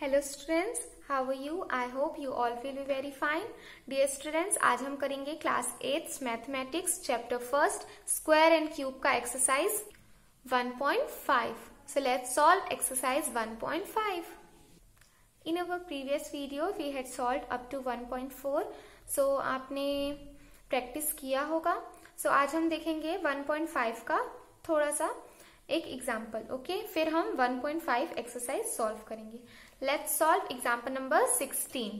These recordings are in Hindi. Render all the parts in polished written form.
Hello students, how are you? I hope you all feel very fine. Dear students, आज हम करेंगे class 8 mathematics chapter first square and cube का exercise 1.5। So let's solve exercise 1.5। In our previous video we had solved up to 1.4, so आपने प्रैक्टिस किया होगा। सो आज हम देखेंगे 1.5 का थोड़ा सा एक एग्जाम्पल। ओके, फिर हम 1.5 एक्सरसाइज सॉल्व करेंगे। Let's solve example number 16।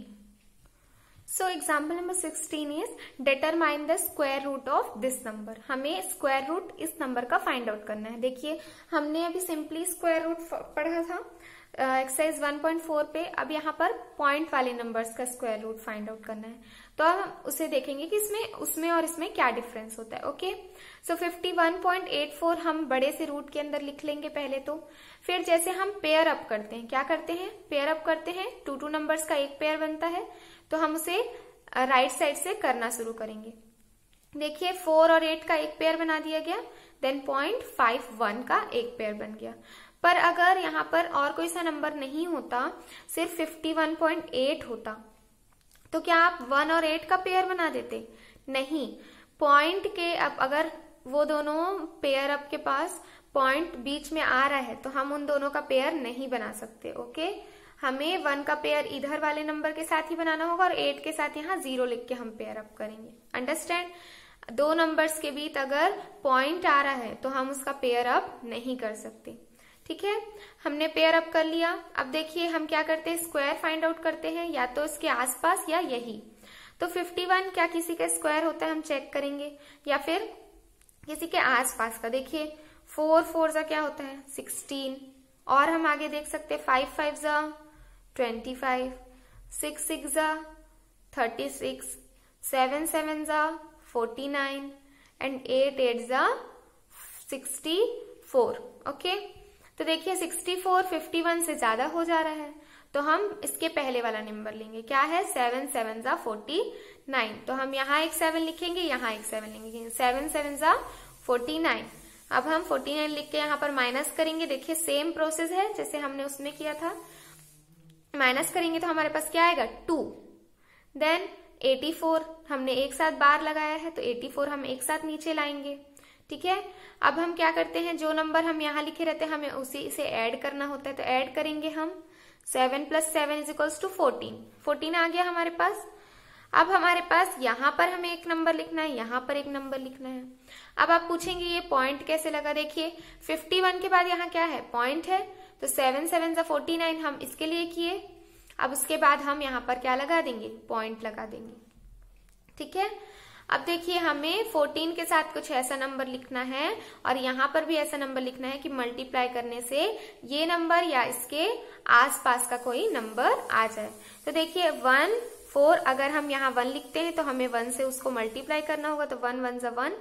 So example number 16 is determine the square root of this number. हमें स्क्वायर रूट इस नंबर का फाइंड आउट करना है। देखिए, हमने अभी सिंपली स्क्वायर रूट पढ़ा था एक्सरसाइज 1.4 पे। अब यहाँ पर पॉइंट वाले नंबर्स का स्क्वायर रूट फाइंड आउट करना है, तो अब हम उसे देखेंगे कि इसमें उसमें और इसमें क्या डिफरेंस होता है। ओके, सो 51.84 हम बड़े से रूट के अंदर लिख लेंगे पहले तो। फिर जैसे हम पेयर अप करते हैं, क्या करते हैं? पेयर अप करते हैं, 2 नंबर्स का एक पेयर बनता है, तो हम उसे राइट साइड से करना शुरू करेंगे। देखिए, 4 और 8 का एक पेयर बना दिया गया, देन 0.51 का एक पेयर बन गया। पर अगर यहाँ पर और कोई सा नंबर नहीं होता, सिर्फ 51.8 होता, तो क्या आप 1 और 8 का पेयर बना देते? नहीं। पॉइंट के अब अगर वो दोनों पेयर अप के पास पॉइंट बीच में आ रहा है, तो हम उन दोनों का पेयर नहीं बना सकते। ओके, हमें 1 का पेयर इधर वाले नंबर के साथ ही बनाना होगा और 8 के साथ यहाँ 0 लिख के हम पेयर अप करेंगे। अंडरस्टैंड? 2 नंबर्स के बीच अगर पॉइंट आ रहा है तो हम उसका पेयर अप नहीं कर सकते। ठीक है, हमने पेयर अप कर लिया। अब देखिए, हम क्या करते हैं? स्क्वायर फाइंड आउट करते हैं, या तो इसके आसपास या यही। तो 51 क्या किसी का स्क्वायर होता है? हम चेक करेंगे, या फिर किसी के आसपास का। देखिए, 4 4 जा क्या होता है? 16। और हम आगे देख सकते हैं, 5 5 जा 25, 6 6 जा 36, 7 7 जा 49 एंड 8 8 जा 64। ओके, तो देखिए 64 51 से ज्यादा हो जा रहा है, तो हम इसके पहले वाला नंबर लेंगे। क्या है? 7 7 जा 49। तो हम यहाँ एक 7 लिखेंगे, यहाँ एक 7 लिखेंगे। 7 7 जा 49। अब हम 49 लिख के यहाँ पर माइनस करेंगे। देखिए, सेम प्रोसेस है जैसे हमने उसमें किया था। माइनस करेंगे तो हमारे पास क्या आएगा? 2। देन 84 हमने एक साथ बार लगाया है, तो 84 हम एक साथ नीचे लाएंगे। ठीक है, अब हम क्या करते हैं? जो नंबर हम यहाँ लिखे रहते हैं, हमें उसी से ऐड करना होता है, तो ऐड करेंगे हम। 7 + 7 = 14। 14 आ गया हमारे पास। अब हमारे पास यहाँ पर हमें एक नंबर लिखना है, यहाँ पर एक नंबर लिखना है। अब आप पूछेंगे ये पॉइंट कैसे लगा? देखिए, 51 के बाद यहाँ क्या है? पॉइंट है, तो 7 7 जा 49 हम इसके लिए किए। अब उसके बाद हम यहाँ पर क्या लगा देंगे? पॉइंट लगा देंगे। ठीक है, अब देखिए, हमें 14 के साथ कुछ ऐसा नंबर लिखना है और यहाँ पर भी ऐसा नंबर लिखना है कि मल्टीप्लाई करने से ये नंबर या इसके आसपास का कोई नंबर आ जाए। तो देखिए, 1 4 अगर हम यहाँ 1 लिखते हैं तो हमें 1 से उसको मल्टीप्लाई करना होगा, तो 1 1 जा 1,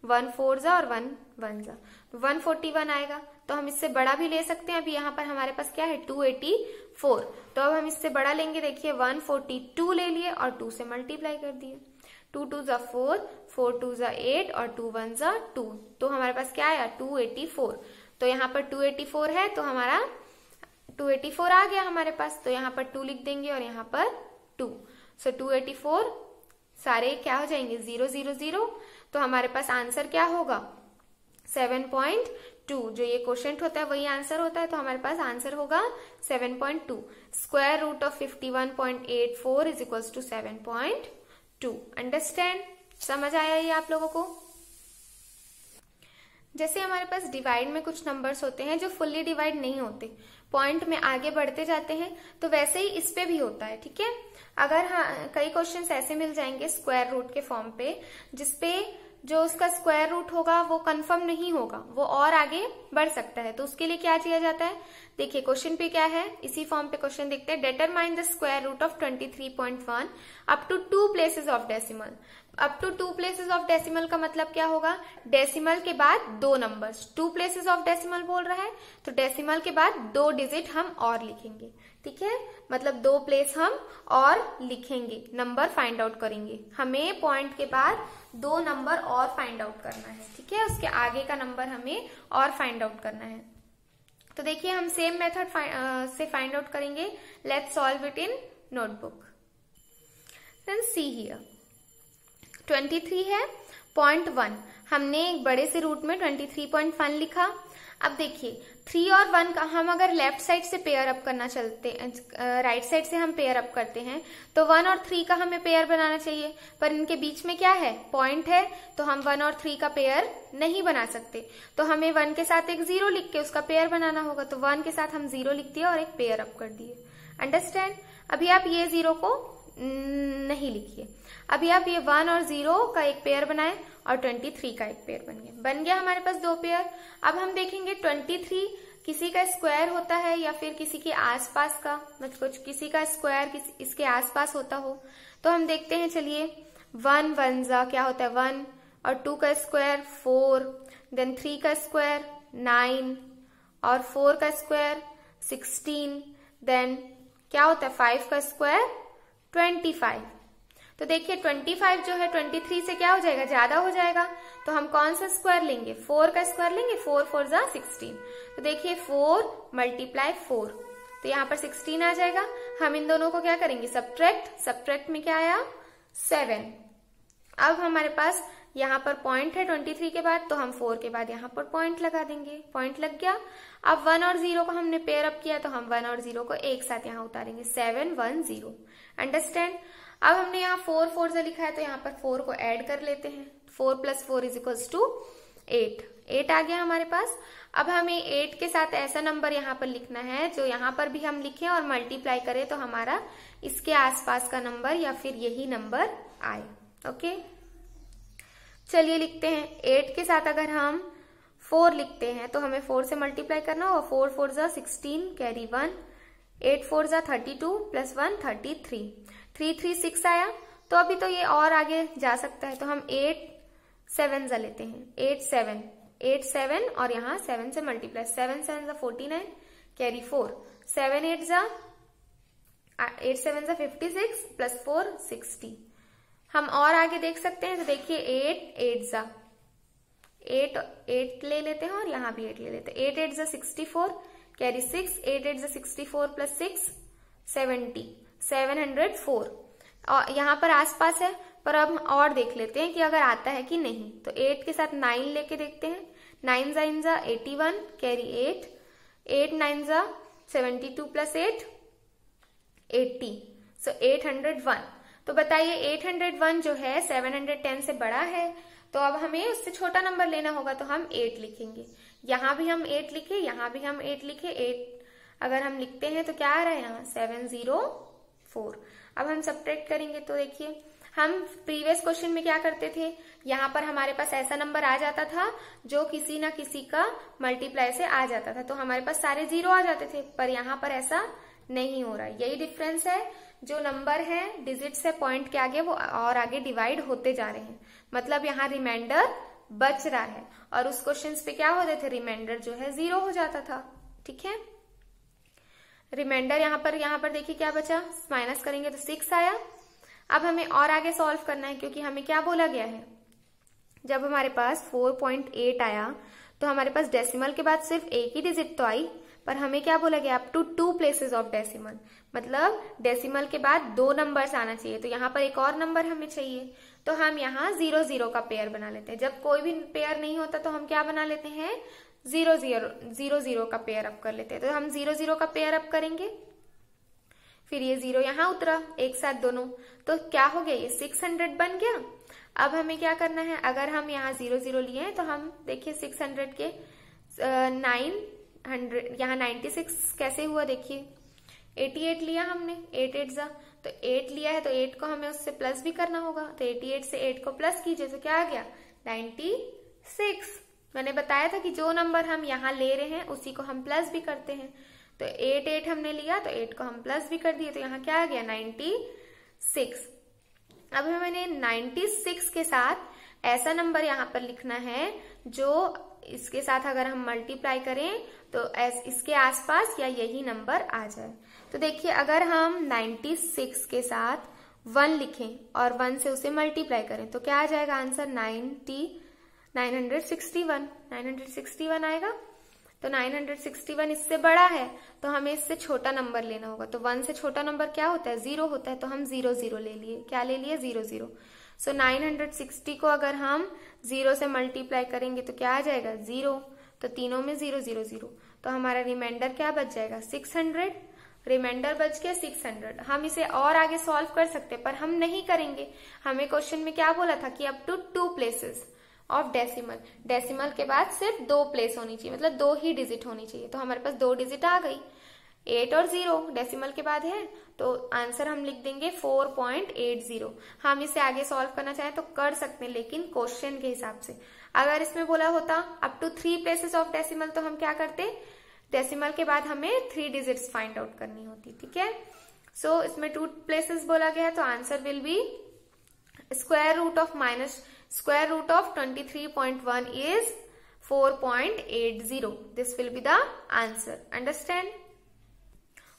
1 4 जा और 1 1 जा, 141 आएगा। तो हम इससे बड़ा भी ले सकते हैं। अभी यहाँ पर हमारे पास क्या है? 284। तो अब हम इससे बड़ा लेंगे। देखिए, 142 ले लिए और 2 से मल्टीप्लाई कर दिए। 2 2 जा 4, 4 2 जा 8 और 2 1 जा 2। तो हमारे पास क्या आया? 284। तो यहाँ पर 284 है, तो हमारा 284 आ गया हमारे पास। तो यहाँ पर 2 लिख देंगे और यहाँ पर 2। सो 284 सारे क्या हो जाएंगे? 0 0 0। तो हमारे पास आंसर क्या होगा? 7.2। जो ये क्वोशिएंट होता है वही आंसर होता है, तो हमारे पास आंसर होगा 7.2। Square root of 51.84 = 7.2। अंडरस्टैंड? समझ आया ये आप लोगों को? जैसे हमारे पास डिवाइड में कुछ नंबर्स होते हैं जो फुल्ली डिवाइड नहीं होते, पॉइंट में आगे बढ़ते जाते हैं, तो वैसे ही इस पे भी होता है। ठीक है, अगर कई क्वेश्चंस ऐसे मिल जाएंगे स्क्वायर रूट के फॉर्म पे, जिसपे जो उसका स्क्वायर रूट होगा वो कंफर्म नहीं होगा, वो और आगे बढ़ सकता है। तो उसके लिए क्या किया जाता है? देखिए, क्वेश्चन पे क्या है, इसी फॉर्म पे क्वेश्चन देखते हैं। Determine the square root of 23.1 up to 2 places of decimal. Up to 2 places of decimal का मतलब क्या होगा? डेसिमल के बाद 2 नंबर्स। 2 प्लेसेस ऑफ डेसिमल बोल रहा है, तो डेसिमल के बाद 2 डिजिट हम और लिखेंगे। ठीक है, मतलब 2 प्लेस हम और लिखेंगे, नंबर फाइंड आउट करेंगे। हमें पॉइंट के बाद 2 नंबर और फाइंड आउट करना है। ठीक है, उसके आगे का नंबर हमें और फाइंड आउट करना है। तो देखिए हम सेम मेथड से फाइंड आउट करेंगे। Let's solve it in notebook. Then see here 23 है 0.1, हमने एक बड़े से रूट में 23.1 लिखा। अब देखिए 3 और 1 का हम अगर लेफ्ट साइड से पेयर अप करना चलते, राइट साइड से हम पेयर अप करते हैं तो 1 और 3 का हमें पेयर बनाना चाहिए, पर इनके बीच में क्या है, पॉइंट है, तो हम 1 और 3 का पेयर नहीं बना सकते। तो हमें 1 के साथ एक 0 लिख के उसका पेयर बनाना होगा। तो 1 के साथ हम 0 लिख दिए और एक पेयर अप कर दिए। अंडरस्टैंड? अभी आप ये 0 को नहीं लिखिए, अभी आप ये 1 और 0 का एक पेयर बनाए और 23 का एक पेयर बन गया हमारे पास 2 पेयर। अब हम देखेंगे 23 किसी का स्क्वायर होता है या फिर किसी के आसपास का, मतलब कुछ किसी का स्क्वायर इसके आसपास होता हो। तो हम देखते हैं, चलिए 1 1 जा क्या होता है 1, और 2 का स्क्वायर 4, देन 3 का स्क्वायर 9 और 4 का स्क्वायर 16, देन क्या होता है 5 का स्क्वायर 25। तो देखिए 25 जो है 23 से क्या हो जाएगा, ज्यादा हो जाएगा। तो हम कौन सा स्क्वायर लेंगे, 4 का स्क्वायर लेंगे, 4 4 जा 16। तो देखिए 4 × 4, तो यहाँ पर 16 आ जाएगा। हम इन दोनों को क्या करेंगे, सब्ट्रैक्ट में क्या आया 7। अब हमारे पास यहाँ पर पॉइंट है 23 के बाद, तो हम 4 के बाद यहाँ पर पॉइंट लगा देंगे, पॉइंट लग गया। अब 1 और 0 को हमने पेयर अप किया, तो हम 1 और 0 को एक साथ यहाँ उतारेंगे, 7 1 0। अंडरस्टैंड? अब हमने यहाँ 4 4 से लिखा है, तो यहाँ पर 4 को ऐड कर लेते हैं। 4 + 4 = 8, 8 आ गया हमारे पास। अब हमें 8 के साथ ऐसा नंबर यहाँ पर लिखना है जो यहाँ पर भी हम लिखें और मल्टीप्लाई करें तो हमारा इसके आसपास का नंबर या फिर यही नंबर आए। ओके, चलिए लिखते हैं। 8 के साथ अगर हम 4 लिखते हैं तो हमें 4 से मल्टीप्लाई करना होगा। 4 4 जा 16, कैरी 1, 8 4 जा 32 + 1 33, 3 3 6 आया। तो अभी तो ये और आगे जा सकता है, तो हम 8 7 जा लेते हैं, 8 7 और यहाँ 7 से मल्टीप्लाई, 7 7 जा 49, कैरी 4, 7 8 जा 56 + 4 60। हम और आगे देख सकते हैं, तो देखिए 8 8 जा 8 ले लेते हैं और यहाँ भी 8 ले लेते हैं, 8 8 जा 64, कैरी 6, 8 8 जा 64 + 6 70, 704। और यहाँ पर आसपास है, पर अब हम और देख लेते हैं कि अगर आता है कि नहीं। तो 8 के साथ 9 लेके देखते हैं, 9 9 जा 81, कैरी 8, 8 9 जा 72 + 8 80, सो 801। तो बताइए 801 जो है 710 से बड़ा है, तो अब हमें उससे छोटा नंबर लेना होगा, तो हम 8 लिखेंगे। यहाँ भी हम 8 लिखे, यहाँ भी हम 8 लिखे, 8 अगर हम लिखते हैं तो क्या आ रहा है यहाँ 704। अब हम सब्ट्रैक्ट करेंगे, तो देखिए हम प्रीवियस क्वेश्चन में क्या करते थे, यहाँ पर हमारे पास ऐसा नंबर आ जाता था जो किसी ना किसी का मल्टीप्लाई से आ जाता था, तो हमारे पास सारे 0 आ जाते थे, पर यहाँ पर ऐसा नहीं हो रहा है। यही डिफरेंस है, जो नंबर है डिजिट से पॉइंट के आगे वो और आगे डिवाइड होते जा रहे हैं, मतलब यहाँ रिमाइंडर बच रहा है। और उस क्वेश्चन पे क्या होते थे, रिमाइंडर जो है 0 हो जाता था। ठीक है, रिमाइंडर यहाँ पर देखिए क्या बचा, माइनस करेंगे तो 6 आया। अब हमें और आगे सॉल्व करना है, क्योंकि हमें क्या बोला गया है, जब हमारे पास 4.8 आया तो हमारे पास डेसिमल के बाद सिर्फ एक ही डिजिट तो आई, पर हमें क्या बोला गया, up to 2 places of decimal, मतलब डेसिमल के बाद 2 नंबर्स आना चाहिए। तो यहाँ पर एक और नंबर हमें चाहिए, तो हम यहाँ 0 0 का पेयर बना लेते हैं। जब कोई भी पेयर नहीं होता तो हम क्या बना लेते हैं, 0 0 का पेयर अप कर लेते हैं। तो हम 0 0 का पेयर अप करेंगे, फिर ये 0 यहाँ उतरा एक साथ दोनों, तो क्या हो गया, ये 600 बन गया। अब हमें क्या करना है, अगर हम यहाँ 0 0 लिए हैं तो हम देखिए 600 के 900 यहाँ 96 कैसे हुआ, देखिए 88 लिया हमने, 8 8 जा, तो 8 लिया है तो 8 को हमें उससे प्लस भी करना होगा। तो 88 से 8 को प्लस कीजिए तो क्या आ गया 96। मैंने बताया था कि जो नंबर हम यहाँ ले रहे हैं उसी को हम प्लस भी करते हैं। तो 8 8 हमने लिया तो 8 को हम प्लस भी कर दिए, तो यहाँ क्या आ गया 96। अब हमें 96 के साथ ऐसा नंबर यहाँ पर लिखना है जो इसके साथ अगर हम मल्टीप्लाई करें तो इसके आसपास या यही नंबर आ जाए। तो देखिए अगर हम 96 के साथ 1 लिखें और 1 से उसे मल्टीप्लाई करें तो क्या आ जाएगा आंसर 961 आएगा। तो 961 इससे बड़ा है तो हमें इससे छोटा नंबर लेना होगा। तो 1 से छोटा नंबर क्या होता है? 0 होता है। तो हम 0 0 ले लिए। क्या ले लिए? 0 0। सो 960 को अगर हम 0 से मल्टीप्लाई करेंगे तो क्या आ जाएगा? 0। तो तीनों में 0 0 0। तो हमारा रिमाइंडर क्या बच जाएगा? 600। रिमाइंडर बच गया 600। हम इसे और आगे सॉल्व कर सकते हैं पर हम नहीं करेंगे। हमें क्वेश्चन में क्या बोला था कि up to 2 places of decimal. Decimal के बाद सिर्फ 2 प्लेस होनी चाहिए, मतलब 2 ही डिजिट होनी चाहिए। तो हमारे पास 2 डिजिट आ गई, 8 और 0 डेसिमल के बाद है। तो आंसर हम लिख देंगे 4.80। हम इसे आगे सॉल्व करना चाहें तो कर सकते हैं, लेकिन क्वेश्चन के हिसाब से। अगर इसमें बोला होता up to 3 places of decimal तो हम क्या करते? डेसिमल के बाद हमें 3 डिजिट्स फाइंड आउट करनी होती। ठीक है। सो इसमें 2 प्लेसेस बोला गया है तो answer will be square root of 23.1 is 4.80. This will be the answer. Understand?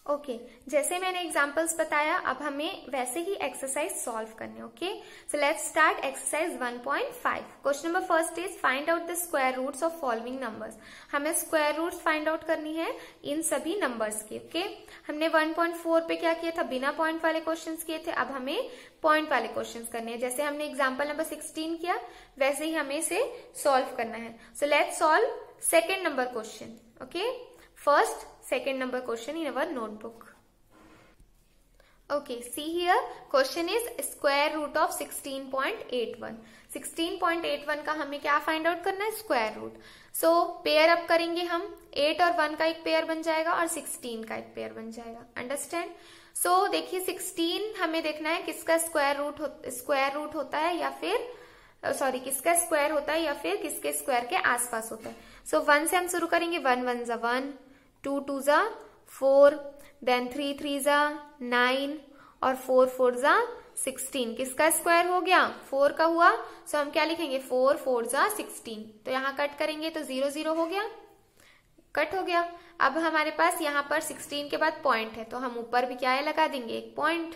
Okay जैसे मैंने एग्जांपल्स बताया अब हमें वैसे ही एक्सरसाइज सॉल्व करने। Okay so let's start exercise 1.5। Question number first is find out the square roots of following numbers. हमें स्क्वायर रूट्स फाइंड आउट करनी है इन सभी नंबर्स के। ओके हमने 1.4 पे क्या किया था? बिना पॉइंट वाले क्वेश्चंस किए थे। अब हमें पॉइंट वाले क्वेश्चंस करने हैं। जैसे हमने एग्जाम्पल नंबर 16 किया वैसे ही हमें इसे सॉल्व करना है। सो let's solve second number question. Okay first second number question in our notebook. Okay, see here question is square root of 16.81. 16.81 का हमें क्या फाइंड आउट करना है? Square root. So pair up करेंगे हम, 8 और 1 का एक पेयर बन जाएगा और 16 का एक पेयर बन जाएगा। अंडरस्टैंड? सो देखिए 16 हमें देखना है किसका स्क्वायर रूट होता है या फिर किसका स्क्वायर होता है या फिर किसके स्क्वायर के आसपास होता है। सो 1 से हम शुरू करेंगे। 1 1 ज़ा 1, 2 2 ज़ा 4, देन 3 3 ज़ा 9 और 4 4 ज़ा 16। किसका स्क्वायर हो गया? 4 का हुआ। सो हम क्या लिखेंगे? 4 4 ज़ा 16। तो यहाँ कट करेंगे तो 0 0 हो गया, कट हो गया। अब हमारे पास यहाँ पर 16 के बाद पॉइंट है तो हम ऊपर भी क्या है लगा देंगे? एक पॉइंट।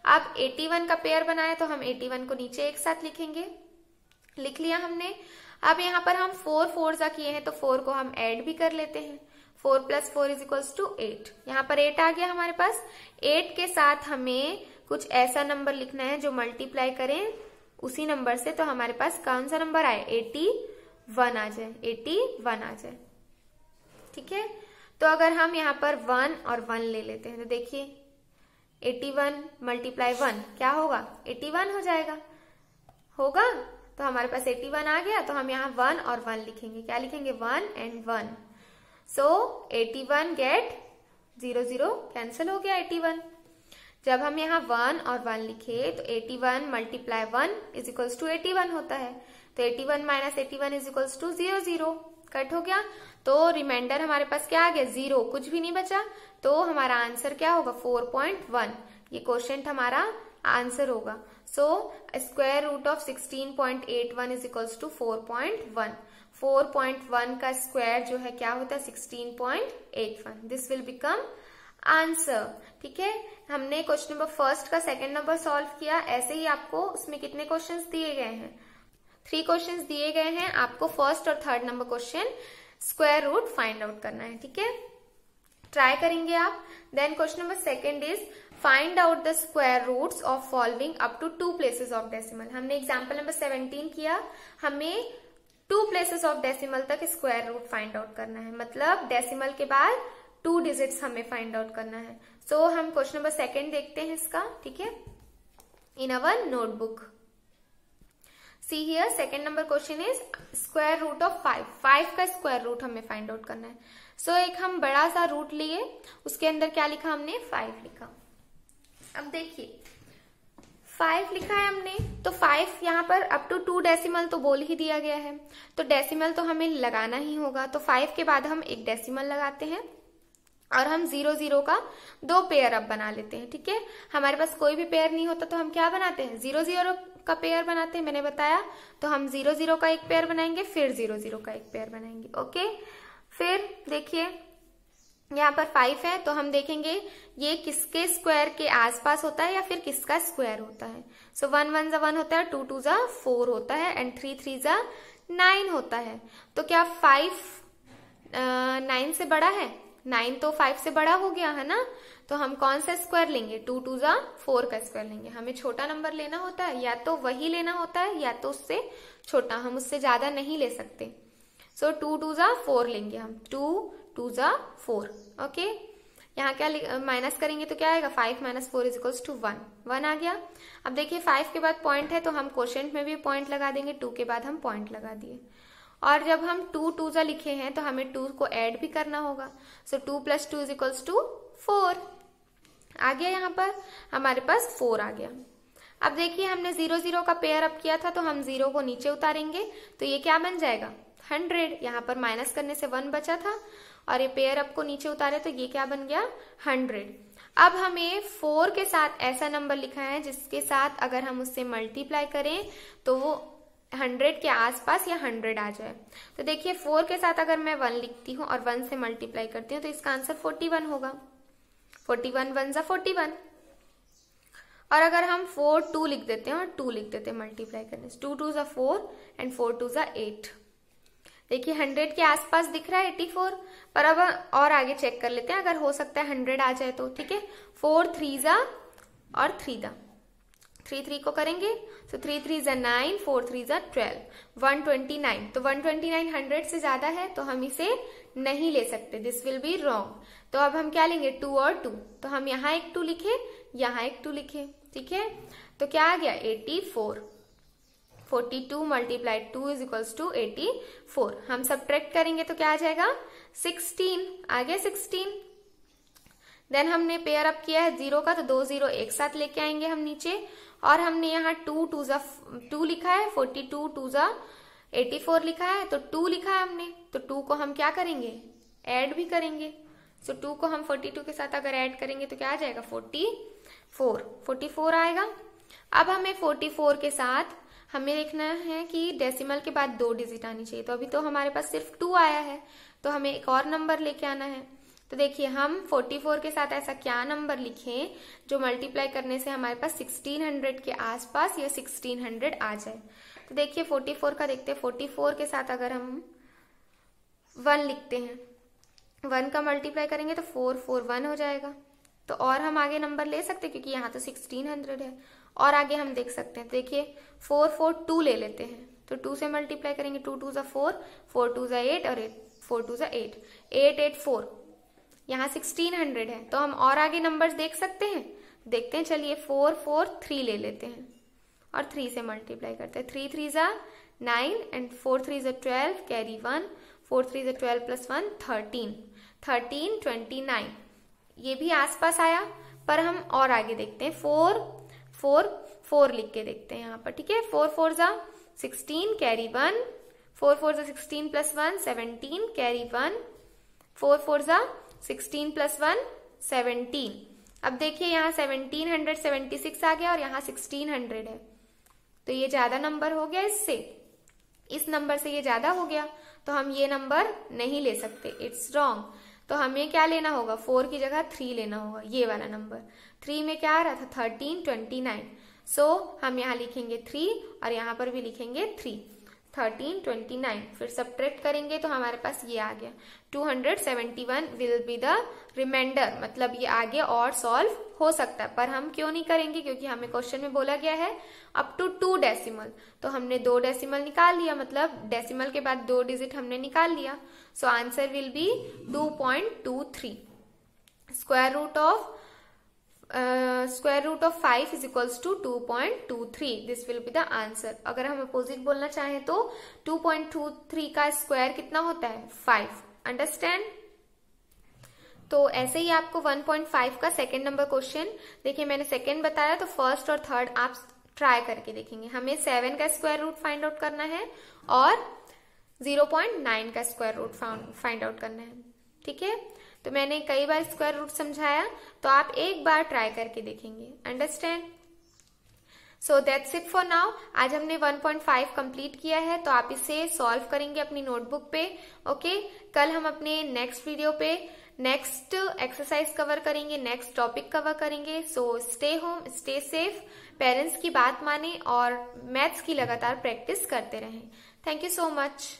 अब 81 का पेयर बनाया तो हम 81 को नीचे एक साथ लिखेंगे। लिख लिया हमने। अब यहाँ पर हम 4 4 ज़ा किए हैं तो 4 को हम ऐड भी कर लेते हैं। 4 + 4 = 8। यहाँ पर 8 आ गया हमारे पास। 8 के साथ हमें कुछ ऐसा नंबर लिखना है जो मल्टीप्लाई करें उसी नंबर से। तो हमारे पास कौन सा नंबर आए? 81 आ जाए। 81 आ जाए। ठीक है। तो अगर हम यहाँ पर 1 और 1 ले लेते हैं तो देखिए 81 × 1 क्या होगा? 81 हो जाएगा। होगा तो हमारे पास 81 आ गया। तो हम यहाँ 1 और 1 लिखेंगे। क्या लिखेंगे? 1 and 1। सो 81 गेट 0 0 कैंसिल हो गया 81। जब हम यहाँ 1 और 1 लिखे तो 81 × 1 = 81 होता है। तो 81 - 81 = 0 0 कट हो गया। तो रिमाइंडर हमारे पास क्या आ गया? 0, कुछ भी नहीं बचा। तो हमारा आंसर क्या होगा? 4.1। ये क्वेश्चन हमारा आंसर होगा। So square root of 16.81 = 4.1। 4.1 का स्क्वायर जो है क्या होता है? 16.81। This will become answer. ठीक है। हमने क्वेश्चन नंबर फर्स्ट का सेकंड नंबर सॉल्व किया। ऐसे ही आपको उसमें कितने क्वेश्चंस दिए गए हैं? 3 क्वेश्चंस दिए गए हैं। आपको फर्स्ट और third number question square root find out करना है। ठीक है, ट्राई करेंगे आप। Then question number second is find out the square roots of following up to 2 places of decimal. हमने एग्जाम्पल नंबर 17 किया। हमें 2 प्लेसेस ऑफ डेसिमल तक स्क्वायर रूट फाइंड आउट करना है, मतलब डेसिमल के बाद 2 डिजिट्स हमें फाइंड आउट करना है। सो हम क्वेश्चन नंबर सेकंड देखते हैं इसका। ठीक है, in our notebook see here second number question is square root of 5। 5 का स्क्वायर रूट हमें फाइंड आउट करना है। सो एक हम बड़ा सा रूट लिए, उसके अंदर क्या लिखा हमने? 5 लिखा। अब देखिए 5 लिखा है हमने, तो 5 यहाँ पर अप टू 2 डेसिमल तो बोल ही दिया गया है, तो डेसिमल तो हमें लगाना ही होगा। तो 5 के बाद हम एक डेसिमल लगाते हैं और हम 0 0 का 2 पेयर अब बना लेते हैं। ठीक है, हमारे पास कोई भी पेयर नहीं होता तो हम क्या बनाते हैं? 0 0 का पेयर बनाते हैं, मैंने बताया। तो हम 0 0 का एक पेयर बनाएंगे, फिर 0 0 का एक पेयर बनाएंगे। ओके, फिर देखिए यहाँ पर 5 है, तो हम देखेंगे ये किसके स्क्वायर के आसपास होता है या फिर किसका स्क्वायर होता है। सो 1 1 ज़ा 1 होता है, 2 2 ज़ा 4 होता है, एंड 3 3 ज़ा 9 होता है। तो क्या 5 9 से बड़ा है, 9 तो 5 से बड़ा हो गया है ना, तो हम कौन सा स्क्वायर लेंगे, 2 2 जा 4 का स्क्वायर लेंगे। हमें छोटा नंबर लेना होता है, या तो वही लेना होता है या तो उससे छोटा, हम उससे ज्यादा नहीं ले सकते। सो 2 2 जा 4 लेंगे हम, 2 2 जा 4। ओके, यहाँ क्या माइनस करेंगे तो क्या आएगा, 5 - 4 = 1, 1 आ गया। अब देखिए 5 के बाद पॉइंट है तो हम क्वोशिएंट में भी पॉइंट लगा देंगे, 2 के बाद हम पॉइंट लगा दिए। और जब हम 2 2 जा लिखे हैं तो हमें 2 को ऐड भी करना होगा। सो 2 + 2 = 4 आ गया, यहाँ पर हमारे पास 4 आ गया। अब देखिए हमने 0 0 का पेयर अप किया था तो हम 0 को नीचे उतारेंगे तो ये क्या बन जाएगा, 100। यहाँ पर माइनस करने से 1 बचा था और ये पेयर अप को नीचे उतारे तो ये क्या बन गया, 100। अब हमें 4 के साथ ऐसा नंबर लिखा है जिसके साथ अगर हम उससे मल्टीप्लाई करें तो वो 100 के आसपास या 100 आ जाए। तो देखिए 4 के साथ अगर मैं 1 लिखती हूँ और 1 से मल्टीप्लाई करती हूँ तो इसका आंसर 41 होगा। 41 1 जा 41। और अगर हम 4 2 लिख देते हैं और 2 लिख देते हैं मल्टीप्लाई करने से, 2 2 जा 4 एंड 4 2 जा 8। देखिए 100 के आसपास दिख रहा है 84, पर अब और आगे चेक कर लेते हैं, अगर हो सकता है 100 आ जाए तो। ठीक है, 4 3 जा और 3 दा, 3 3 को करेंगे तो 3 3 जा 9, 4 3 जा 12, 129। तो 129 100 से ज्यादा है तो हम इसे नहीं ले सकते, दिस विल बी रॉन्ग। तो अब हम क्या लेंगे, 2 और 2, तो हम यहाँ एक 2 लिखे, यहाँ एक 2 लिखे। ठीक है, तो क्या आ गया, 84। 42 × 2 = 84। हम सब्ट्रैक्ट करेंगे तो क्या आ जाएगा, 16 आ गया, 16। देन हमने पेयर अप किया है 0 का तो 2 0 एक साथ लेके आएंगे हम नीचे, और हमने यहाँ 2 2 जा 2 लिखा है, 42 2 जा 84 लिखा है, तो 2 लिखा है हमने, तो 2 को हम क्या करेंगे, ऐड भी करेंगे। सो 2 को हम 42 के साथ अगर ऐड करेंगे तो क्या आ जाएगा, 44 आएगा। अब हमें 44 के साथ हमें देखना है कि डेसिमल के बाद 2 डिजिट आनी चाहिए, तो अभी तो हमारे पास सिर्फ 2 आया है, तो हमें एक और नंबर लेके आना है। तो देखिए हम 44 के साथ ऐसा क्या नंबर लिखें जो मल्टीप्लाई करने से हमारे पास 1600 के आसपास या 1600 आ जाए। तो देखिए 44 का देखते हैं, 44 के साथ अगर हम 1 लिखते हैं, 1 का मल्टीप्लाई करेंगे तो 4 4 1 हो जाएगा। तो और हम आगे नंबर ले सकते हैं क्योंकि यहाँ तो 1600 है, और आगे हम देख सकते हैं। देखिए 4 4 2 ले लेते हैं, तो 2 से मल्टीप्लाई करेंगे, 2 2 जा 4, 4 2 जा 8 और 4 2 जा 8, 8 8 4, यहाँ 1600 है, तो हम और आगे नंबर्स देख सकते हैं, देखते हैं। चलिए 4 4 3 ले लेते हैं और 3 से मल्टीप्लाई करते हैं, 3 3 जा 9 एंड 4 3 जा 12, कैरी 1, 4 3 जा 12 + 1 13, 13 29। ये भी आसपास आया, पर हम और आगे देखते हैं, 4 4 4 लिख के देखते हैं यहाँ पर। ठीक है, 4 4 जा 16, कैरी 1, 4 4 जा 16 + 1 17, कैरी 1, 4 4 जा 16 + 1 17। अब देखिए यहाँ 1776 आ गया और यहाँ 1600 है, तो ये ज्यादा नंबर हो गया इससे, इस नंबर से ये ज्यादा हो गया, तो हम ये नंबर नहीं ले सकते, इट्स रॉन्ग। तो हमें क्या लेना होगा, 4 की जगह 3 लेना होगा, ये वाला नंबर। 3 में क्या आ रहा था, 13 29। सो हम यहाँ लिखेंगे 3 और यहाँ पर भी लिखेंगे 3, 13 29। फिर सब्ट्रैक्ट करेंगे तो हमारे पास ये आ गया, 271 विल बी द रिमाइंडर। मतलब ये आगे और सॉल्व हो सकता है, पर हम क्यों नहीं करेंगे, क्योंकि हमें क्वेश्चन में बोला गया है अप टू 2 डेसिमल, तो हमने 2 डेसिमल निकाल लिया, मतलब डेसिमल के बाद 2 डिजिट हमने निकाल लिया। So answer will be 2.23। Square root of 5 = 2.23। This will be the answer. अगर हम अपोजिट बोलना चाहें तो 2.23 का स्क्वायर कितना होता है, 5। अंडरस्टैंड। तो ऐसे ही आपको 1.5 का सेकंड नंबर क्वेश्चन, देखिए मैंने सेकंड बताया, तो फर्स्ट और थर्ड आप ट्राई करके देखेंगे। हमें 7 का स्क्वायर रूट फाइंड आउट करना है और 0.9 का स्क्वायर रूट फाइंड आउट करना है। ठीक है, तो मैंने कई बार स्क्वायर रूट समझाया, तो आप एक बार ट्राई करके देखेंगे। Understand. So that's it for now. आज हमने 1.5 कंप्लीट किया है, तो आप इसे सॉल्व करेंगे अपनी नोटबुक पे। ओके, कल हम अपने नेक्स्ट वीडियो पे नेक्स्ट एक्सरसाइज कवर करेंगे, नेक्स्ट टॉपिक कवर करेंगे। So stay home, stay safe, parents की बात माने और मैथ्स की लगातार प्रैक्टिस करते रहें। Thank you so much.